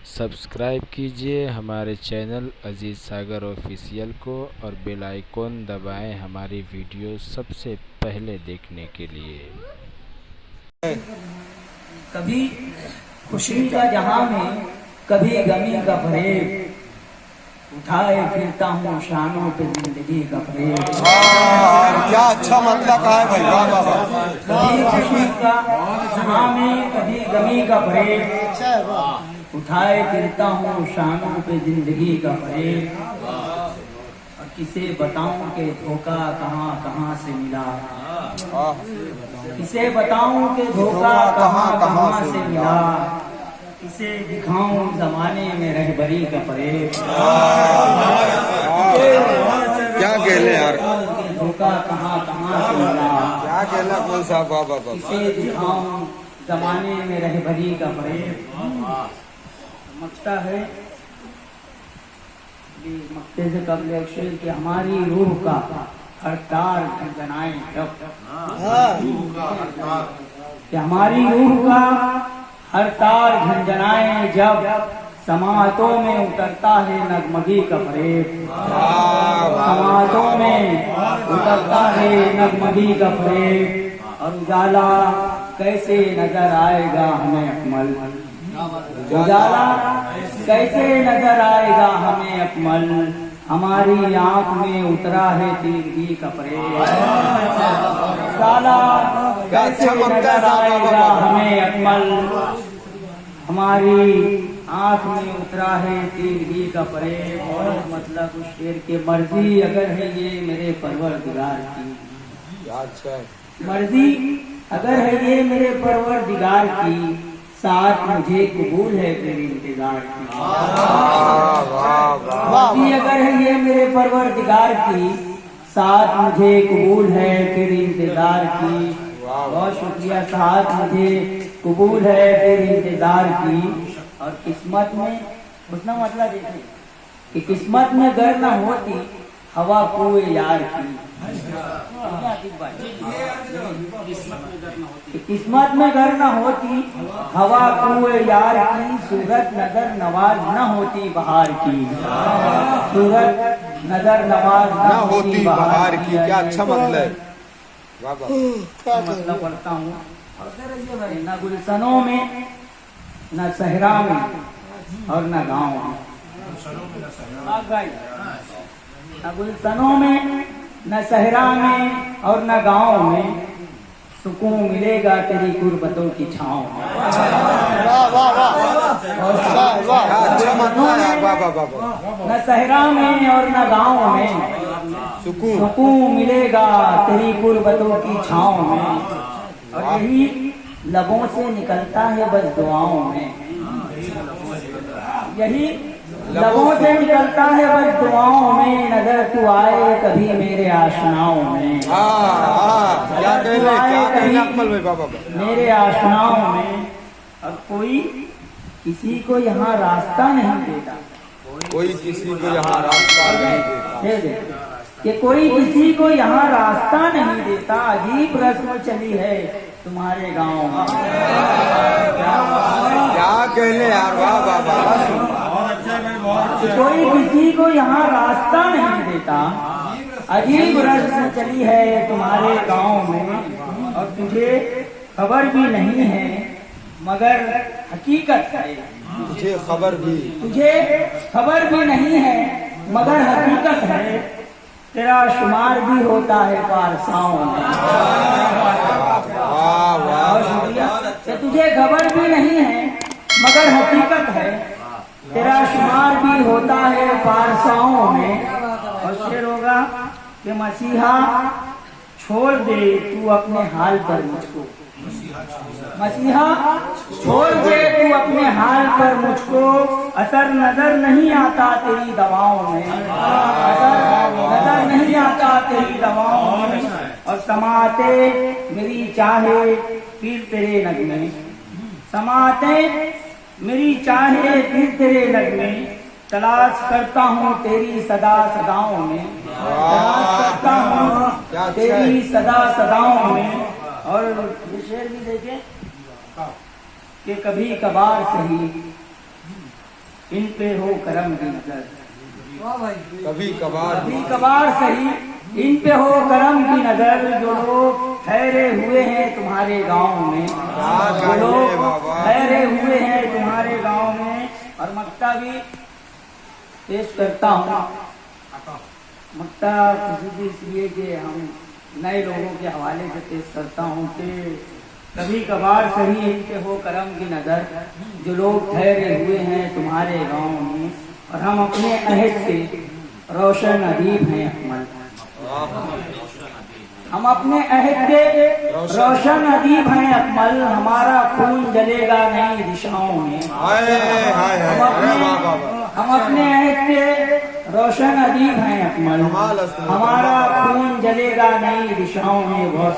Subscribe कीजिए हमारे channel अजीज़ सागर official को और बेल आइकॉन दबाएं हमारी वीडियो सबसे पहले देखने के लिए। कभी खुशी का जहां में, कभी गमी का फरेब, उठाए फिरता हूँ शानों पे जिंदगी का फरेब। क्या अच्छा मतलब है भाई, वाह वाह वाह। कभी खुशी का जहां में, कभी गमी का फरेब, उठाए फिरता हूँ शानों पे जिंदगी का फरेब। और किसे बताऊं कि धोखा कहाँ कहाँ से मिला, किसे बताऊं कि धोखा कहाँ कहाँ से मिला, किसे दिखाऊं जमाने में रहबरी का फरेब। क्या कहले यार, धोखा कहाँ कहाँ से मिला, क्या कहला कौन साहब, वाह वाह वाह। किसे दिखाऊं जमाने में रहबरी का फरेब। मकता है मकते से कबल अक्षर कि हमारी रूह का हर तार झंझनाए जब, कि हमारी रूह का हर तार झंझनाए जब, समातों में उतरता है नगमगी का फरेब। समातों में उतरता है नगमगी का फरेब। और उजाला कैसे नजर आएगा हमें अकमल, उजाला कैसे नजर आएगा हमें अकमल, हमारी आंख में उतरा है तीरगी का फरेब। उजाला कैसे नजर आएगा हमें अकमल, हमारी आंख में उतरा है तीरगी का फरेब। और मतलब उस शेर के मर्जी अगर है ये मेरे परवरदिगार की, अच्छा मर्जी अगर है ये मेरे परवरदिगार की, साथ मुझे कबूल है फिर इंतजार की। मर्जी अगर है ये मेरे परवरदिगार की, साथ मुझे कबूल है फिर इंतजार की। बहुत शुक्रिया, साथ मुझे कबूल है फिर इंतजार की। और किस्मत में उसने मतलब देखे कि किस्मत में गर न होती हवा कुए यार की, किस्मत में गर न होती हवा कुए यार की, सूरत नजर नवाज न होती बहार की, सूरत नजर नवाज न होती बहार की। क्या अच्छा मतलब है, वाह वाह। मतलब पढ़ता हूँ, न गुलशनों में न सहरा में और न गाँव में, न गुलशनों में न सहरा में और न गाँव में, सुकून मिलेगा तेरी गुर्बतों की छाँव में। न सहरा में और न गाँव में, सुकून मिलेगा तेरी गुर्बतों की छाँव में। और यही लबों से निकलता है बस दुआओं में, यही लबों से निकलता है बस दुआओं में। नजर तू आए कभी मेरे आशनाओं में, क्या मेरे आशनाओं में। और कोई किसी को यहाँ रास्ता नहीं देता, कोई किसी को यहाँ रास्ता नहीं देता, कि कोई किसी को यहाँ रास्ता नहीं देता। अजीब रस्म चली है तुम्हारे गांव में, क्या कहले यार, वाह वाह वाह। कोई किसी को यहाँ रास्ता नहीं देता, अजीब रस्म चली है तुम्हारे गांव में। और तुझे खबर भी नहीं है मगर हकीकत है, तुझे खबर भी, तुझे खबर भी नहीं है मगर हकीकत है, तेरा शुमार भी होता है पारसाओं में। कि तुझे खबर भी नहीं है मगर हकीकत है, तेरा शुमार भी होता है पारसाओं में। और शेर होगा कि मसीहा छोड़ दे तू अपने हाल पर मुझको, मसीहा छोड़ दे तू अपने हाल पर मुझको, असर नजर नहीं आता तेरी दवाओं में, असर नजर नहीं आता तेरी दवाओं में। और समाते मेरी चाहे फिर तेरे नगमे, समाते मेरी चाहे फिर तेरे नगमे, तलाश करता हूँ तेरी सदा सदाओं में, तलाश करता हूँ तेरी सदा सदाओं में। और ये शेर भी देखें कि कभी कभार सही इन पे हो करम की नजर। कभी कभार कभी कभार सही इन पे हो करम की नजर। जो लोग ठहरे हुए हैं तुम्हारे गांव में, जो लोग ठहरे हुए हैं तुम्हारे गांव में। और मक्ता भी पेश करता हूँ। मक्ता खुशी इसलिए कि हम नए लोगों के हवाले से पेश करता हूँ कि कभी कभार सही इन पे हो करम की नजर। जो लोग ठहरे हुए हैं तुम्हारे गांव में, और हम अपने अहद से रोशन अदीब हैं अकमल। हम अपने अहद के रोशन अदीब हैं अकमल। हमारा खून जलेगा नई दिशाओं में। हम अपने अहद के रोशन अदीब हैं अकमल। हमारा खून जलेगा नई दिशाओं में। बहुत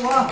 वाह।